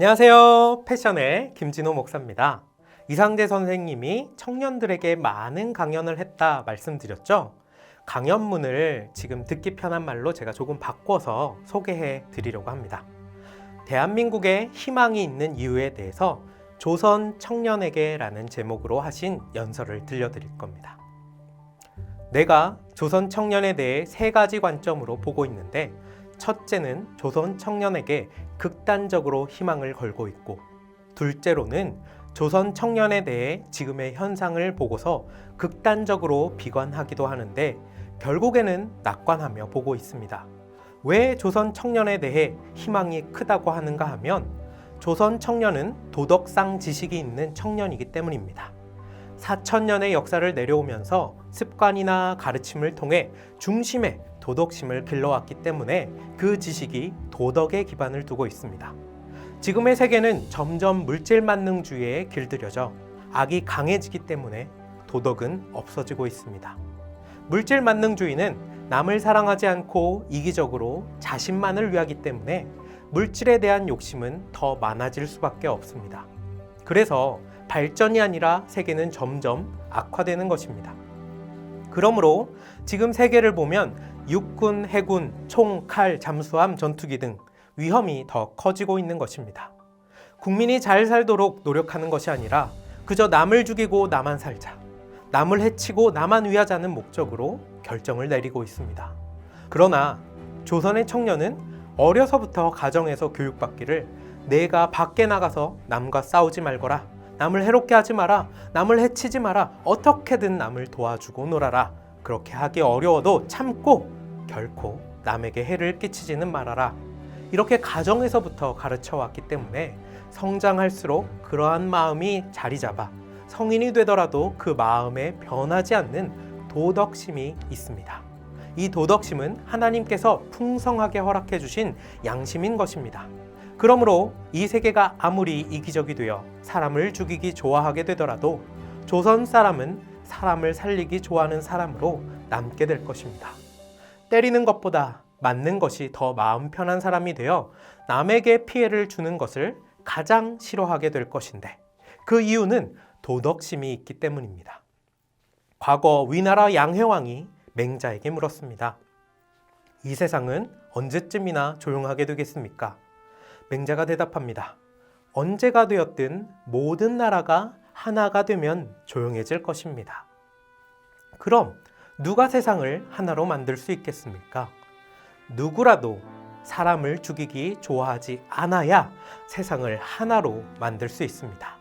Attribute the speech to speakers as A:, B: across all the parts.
A: 안녕하세요. 패션의 김진호 목사입니다. 이상재 선생님이 청년들에게 많은 강연을 했다 말씀드렸죠? 강연문을 지금 듣기 편한 말로 제가 조금 바꿔서 소개해 드리려고 합니다. 대한민국에 희망이 있는 이유에 대해서 조선 청년에게 라는 제목으로 하신 연설을 들려드릴 겁니다. 내가 조선 청년에 대해 세 가지 관점으로 보고 있는데, 첫째는 조선 청년에게 극단적으로 희망을 걸고 있고, 둘째로는 조선 청년에 대해 지금의 현상을 보고서 극단적으로 비관하기도 하는데 결국에는 낙관하며 보고 있습니다. 왜 조선 청년에 대해 희망이 크다고 하는가 하면, 조선 청년은 도덕상 지식이 있는 청년이기 때문입니다. 4,000년의 역사를 내려오면서 습관이나 가르침을 통해 중심에 도덕심을 길러왔기 때문에 그 지식이 도덕에 기반을 두고 있습니다. 지금의 세계는 점점 물질 만능주의에 길들여져 악이 강해지기 때문에 도덕은 없어지고 있습니다. 물질 만능주의는 남을 사랑하지 않고 이기적으로 자신만을 위하기 때문에 물질에 대한 욕심은 더 많아질 수밖에 없습니다. 그래서 발전이 아니라 세계는 점점 악화되는 것입니다. 그러므로 지금 세계를 보면 육군, 해군, 총, 칼, 잠수함, 전투기 등 위험이 더 커지고 있는 것입니다. 국민이 잘 살도록 노력하는 것이 아니라 그저 남을 죽이고 나만 살자, 남을 해치고 나만 위하자는 목적으로 결정을 내리고 있습니다. 그러나 조선의 청년은 어려서부터 가정에서 교육받기를 내가 밖에 나가서 남과 싸우지 말거라, 남을 해롭게 하지 마라, 남을 해치지 마라, 어떻게든 남을 도와주고 놀아라, 그렇게 하기 어려워도 참고 결코 남에게 해를 끼치지는 말아라, 이렇게 가정에서부터 가르쳐 왔기 때문에 성장할수록 그러한 마음이 자리 잡아 성인이 되더라도 그 마음에 변하지 않는 도덕심이 있습니다. 이 도덕심은 하나님께서 풍성하게 허락해 주신 양심인 것입니다. 그러므로 이 세계가 아무리 이기적이 되어 사람을 죽이기 좋아하게 되더라도 조선 사람은 사람을 살리기 좋아하는 사람으로 남게 될 것입니다. 때리는 것보다 맞는 것이 더 마음 편한 사람이 되어 남에게 피해를 주는 것을 가장 싫어하게 될 것인데, 그 이유는 도덕심이 있기 때문입니다. 과거 위나라 양해왕이 맹자에게 물었습니다. 이 세상은 언제쯤이나 조용하게 되겠습니까? 맹자가 대답합니다. 언제가 되었든 모든 나라가 하나가 되면 조용해질 것입니다. 그럼 누가 세상을 하나로 만들 수 있겠습니까? 누구라도 사람을 죽이기 좋아하지 않아야 세상을 하나로 만들 수 있습니다.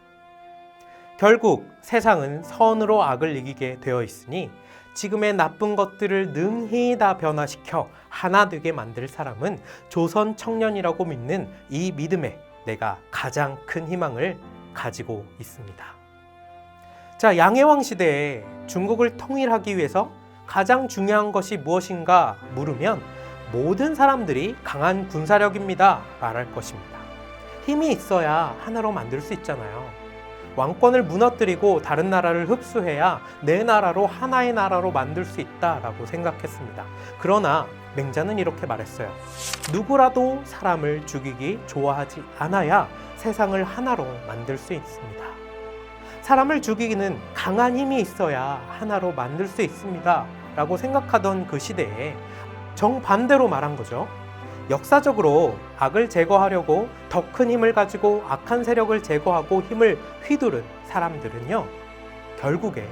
A: 결국 세상은 선으로 악을 이기게 되어 있으니 지금의 나쁜 것들을 능히 다 변화시켜 하나 되게 만들 사람은 조선 청년이라고 믿는 이 믿음에 내가 가장 큰 희망을 가지고 있습니다. 자, 양해왕 시대에 중국을 통일하기 위해서 가장 중요한 것이 무엇인가 물으면 모든 사람들이 강한 군사력입니다 말할 것입니다. 힘이 있어야 하나로 만들 수 있잖아요. 왕권을 무너뜨리고 다른 나라를 흡수해야 내 나라로 하나의 나라로 만들 수 있다라고 생각했습니다. 그러나 맹자는 이렇게 말했어요. 누구라도 사람을 죽이기 좋아하지 않아야 세상을 하나로 만들 수 있습니다. 사람을 죽이기는 강한 힘이 있어야 하나로 만들 수 있습니다 라고 생각하던 그 시대에 정반대로 말한 거죠. 역사적으로 악을 제거하려고 더 큰 힘을 가지고 악한 세력을 제거하고 힘을 휘두른 사람들은요, 결국에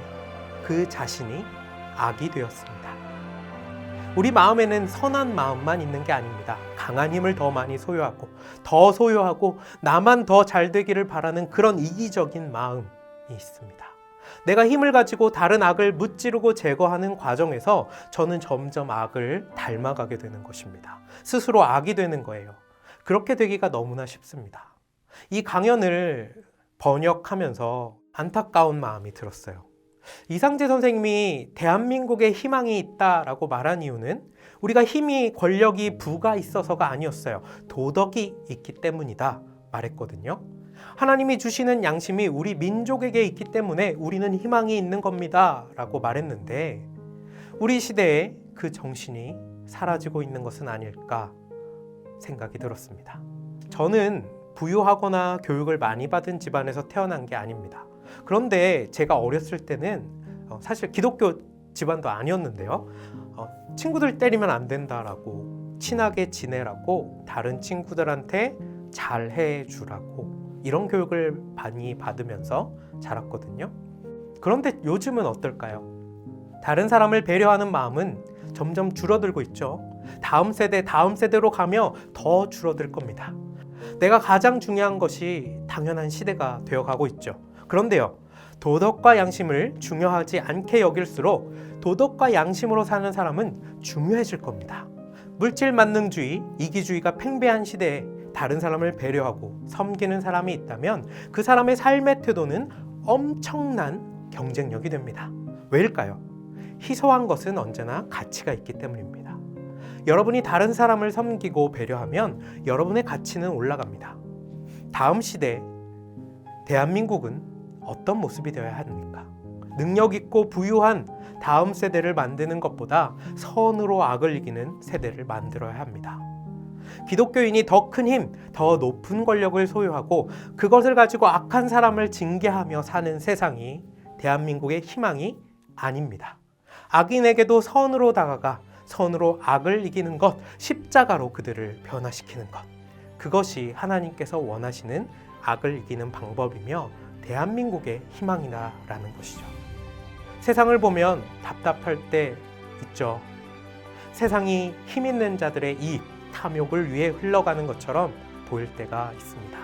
A: 그 자신이 악이 되었습니다. 우리 마음에는 선한 마음만 있는 게 아닙니다. 강한 힘을 더 많이 소유하고 더 소유하고 나만 더 잘 되기를 바라는 그런 이기적인 마음이 있습니다. 내가 힘을 가지고 다른 악을 무찌르고 제거하는 과정에서 저는 점점 악을 닮아가게 되는 것입니다. 스스로 악이 되는 거예요. 그렇게 되기가 너무나 쉽습니다. 이 강연을 번역하면서 안타까운 마음이 들었어요. 이상재 선생님이 대한민국에 희망이 있다라고 말한 이유는 우리가 힘이, 권력이, 부가 있어서가 아니었어요. 도덕이 있기 때문이다 말했거든요. 하나님이 주시는 양심이 우리 민족에게 있기 때문에 우리는 희망이 있는 겁니다 라고 말했는데, 우리 시대에 그 정신이 사라지고 있는 것은 아닐까 생각이 들었습니다. 저는 부유하거나 교육을 많이 받은 집안에서 태어난 게 아닙니다. 그런데 제가 어렸을 때는 사실 기독교 집안도 아니었는데요. 친구들 때리면 안 된다라고, 친하게 지내라고, 다른 친구들한테 잘해 주라고, 이런 교육을 많이 받으면서 자랐거든요. 그런데 요즘은 어떨까요? 다른 사람을 배려하는 마음은 점점 줄어들고 있죠. 다음 세대로 가며 더 줄어들 겁니다. 내가 가장 중요한 것이 당연한 시대가 되어가고 있죠. 그런데요, 도덕과 양심을 중요하지 않게 여길수록 도덕과 양심으로 사는 사람은 중요해질 겁니다. 물질 만능주의, 이기주의가 팽배한 시대에 다른 사람을 배려하고 섬기는 사람이 있다면 그 사람의 삶의 태도는 엄청난 경쟁력이 됩니다. 왜일까요? 희소한 것은 언제나 가치가 있기 때문입니다. 여러분이 다른 사람을 섬기고 배려하면 여러분의 가치는 올라갑니다. 다음 시대, 대한민국은 어떤 모습이 되어야 합니까? 능력 있고 부유한 다음 세대를 만드는 것보다 선으로 악을 이기는 세대를 만들어야 합니다. 기독교인이 더 큰 힘, 더 높은 권력을 소유하고 그것을 가지고 악한 사람을 징계하며 사는 세상이 대한민국의 희망이 아닙니다. 악인에게도 선으로 다가가 선으로 악을 이기는 것, 십자가로 그들을 변화시키는 것, 그것이 하나님께서 원하시는 악을 이기는 방법이며 대한민국의 희망이다라는 것이죠. 세상을 보면 답답할 때 있죠. 세상이 힘 있는 자들의 이익, 탐욕을 위해 흘러가는 것처럼 보일 때가 있습니다.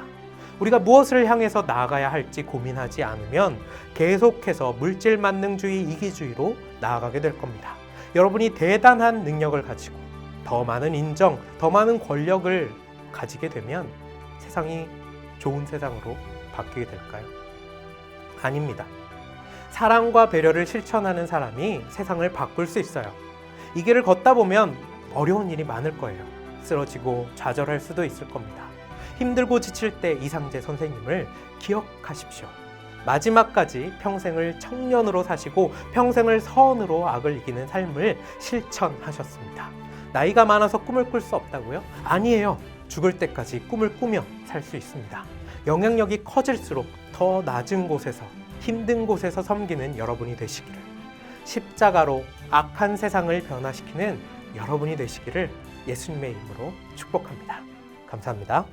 A: 우리가 무엇을 향해서 나아가야 할지 고민하지 않으면 계속해서 물질 만능주의, 이기주의로 나아가게 될 겁니다. 여러분이 대단한 능력을 가지고 더 많은 인정, 더 많은 권력을 가지게 되면 세상이 좋은 세상으로 바뀌게 될까요? 아닙니다. 사랑과 배려를 실천하는 사람이 세상을 바꿀 수 있어요. 이 길을 걷다 보면 어려운 일이 많을 거예요. 쓰러지고 좌절할 수도 있을 겁니다. 힘들고 지칠 때 이상재 선생님을 기억하십시오. 마지막까지 평생을 청년으로 사시고 평생을 선으로 악을 이기는 삶을 실천하셨습니다. 나이가 많아서 꿈을 꿀 수 없다고요? 아니에요. 죽을 때까지 꿈을 꾸며 살 수 있습니다. 영향력이 커질수록 더 낮은 곳에서, 힘든 곳에서 섬기는 여러분이 되시기를, 십자가로 악한 세상을 변화시키는 여러분이 되시기를 예수님의 이름으로 축복합니다. 감사합니다.